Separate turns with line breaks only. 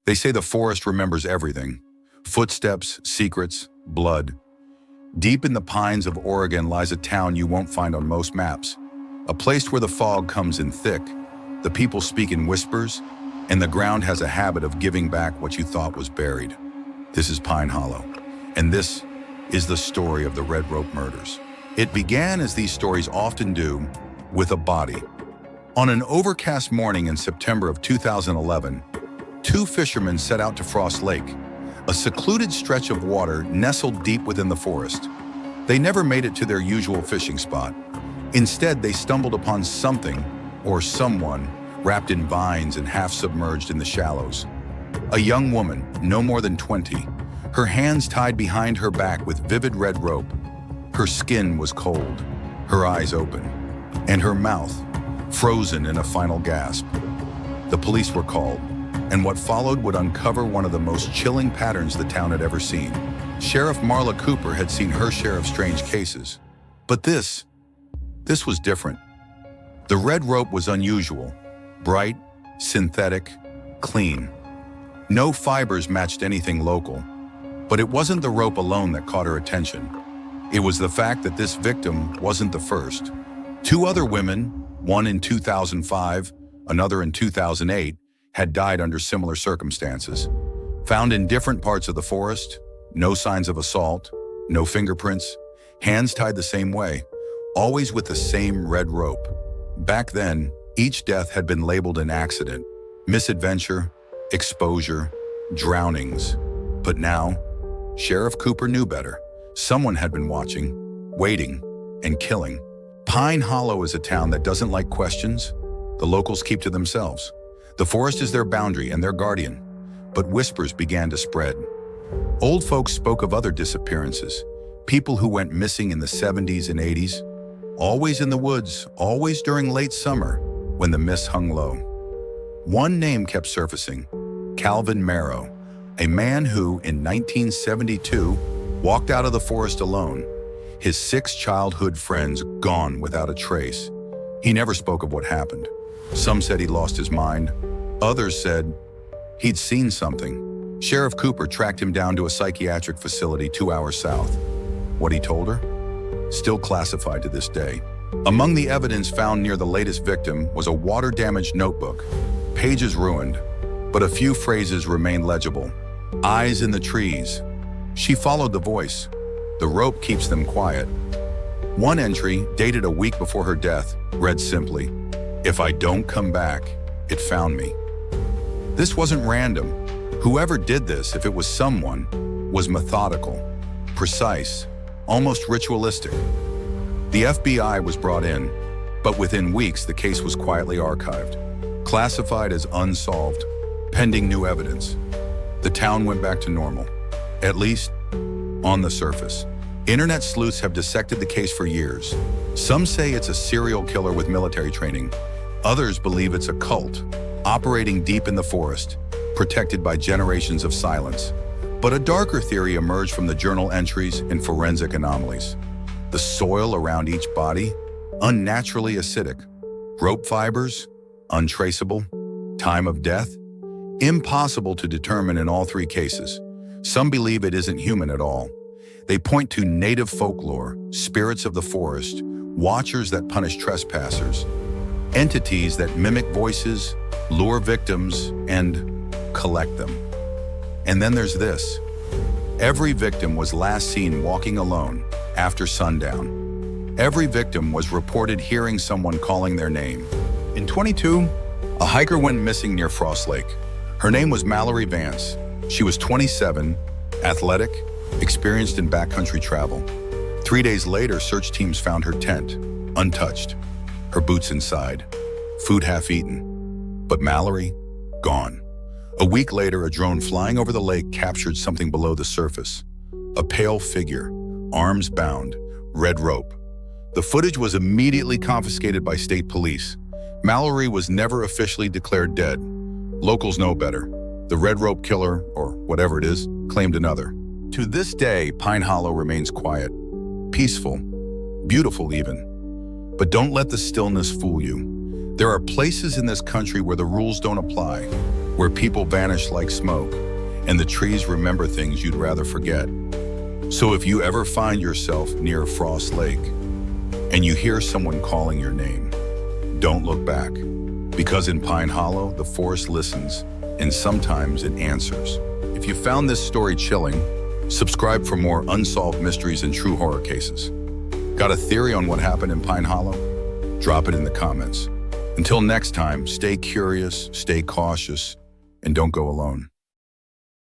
They say the forest remembers everything. Footsteps, secrets, blood. Deep in the pines of Oregon lies a town you won't find on most maps. A place where the fog comes in thick, the people speak in whispers, and the ground has a habit of giving back what you thought was buried. This is Pine Hollow, and this is the story of the Red Rope murders. It began, as these stories often do, with a body. On an overcast morning in September of 2011, two fishermen set out to Frost Lake, a secluded stretch of water nestled deep within the forest. They never made it to their usual fishing spot. Instead, they stumbled upon something, or someone, wrapped in vines and half submerged in the shallows. A young woman, no more than 20, her hands tied behind her back with vivid red rope. Her skin was cold, her eyes open, and her mouth frozen in a final gasp. The police were called, and what followed would uncover one of the most chilling patterns the town had ever seen. Sheriff Marla Cooper had seen her share of strange cases. But this was different. The red rope was unusual, bright, synthetic, clean. No fibers matched anything local. But it wasn't the rope alone that caught her attention. It was the fact that this victim wasn't the first. Two other women, one in 2005, another in 2008, had died under similar circumstances. Found in different parts of the forest, no signs of assault, no fingerprints, hands tied the same way, always with the same red rope. Back then, each death had been labeled an accident, misadventure, exposure, drownings. But now, Sheriff Cooper knew better. Someone had been watching, waiting, and killing. Pine Hollow is a town that doesn't like questions. The locals keep to themselves. The forest is their boundary and their guardian. But whispers began to spread. Old folks spoke of other disappearances, people who went missing in the 70s and 80s, always in the woods, always during late summer, when the mist hung low. One name kept surfacing, Calvin Marrow, a man who, in 1972, walked out of the forest alone, his 6 childhood friends gone without a trace. He never spoke of what happened. Some said he lost his mind. Others said he'd seen something. Sheriff Cooper tracked him down to a psychiatric facility 2 hours south. What he told her? Still classified to this day. Among the evidence found near the latest victim was a water-damaged notebook, pages ruined, but a few phrases remained legible. Eyes in the trees. She followed the voice. The rope keeps them quiet. One entry, dated a week before her death, read simply, "If I don't come back, it found me." This wasn't random. Whoever did this, if it was someone, was methodical, precise, almost ritualistic. The FBI was brought in, but within weeks the case was quietly archived, classified as unsolved, pending new evidence. The town went back to normal, at least on the surface. Internet sleuths have dissected the case for years. Some say it's a serial killer with military training. Others believe it's a cult, operating deep in the forest, protected by generations of silence. But a darker theory emerged from the journal entries and forensic anomalies. The soil around each body, unnaturally acidic. Rope fibers, untraceable. Time of death, impossible to determine in all 3 cases. Some believe it isn't human at all. They point to native folklore, spirits of the forest, watchers that punish trespassers, entities that mimic voices, lure victims, and collect them. And then there's this. Every victim was last seen walking alone after sundown. Every victim was reported hearing someone calling their name. In 22, a hiker went missing near Frost Lake. Her name was Mallory Vance. She was 27, athletic, experienced in backcountry travel. 3 days later, search teams found her tent, untouched, her boots inside, food half-eaten. But Mallory, gone. A week later, a drone flying over the lake captured something below the surface. A pale figure, arms bound, red rope. The footage was immediately confiscated by state police. Mallory was never officially declared dead. Locals know better. The Red Rope Killer, or whatever it is, claimed another. To this day, Pine Hollow remains quiet, peaceful, beautiful even. But don't let the stillness fool you. There are places in this country where the rules don't apply, where people vanish like smoke, and the trees remember things you'd rather forget. So if you ever find yourself near Frost Lake and you hear someone calling your name, don't look back, because in Pine Hollow, the forest listens, and sometimes it answers. If you found this story chilling, subscribe for more unsolved mysteries and true horror cases. Got a theory on what happened in Pine Hollow? Drop it in the comments. Until next time, stay curious, stay cautious, and don't go alone.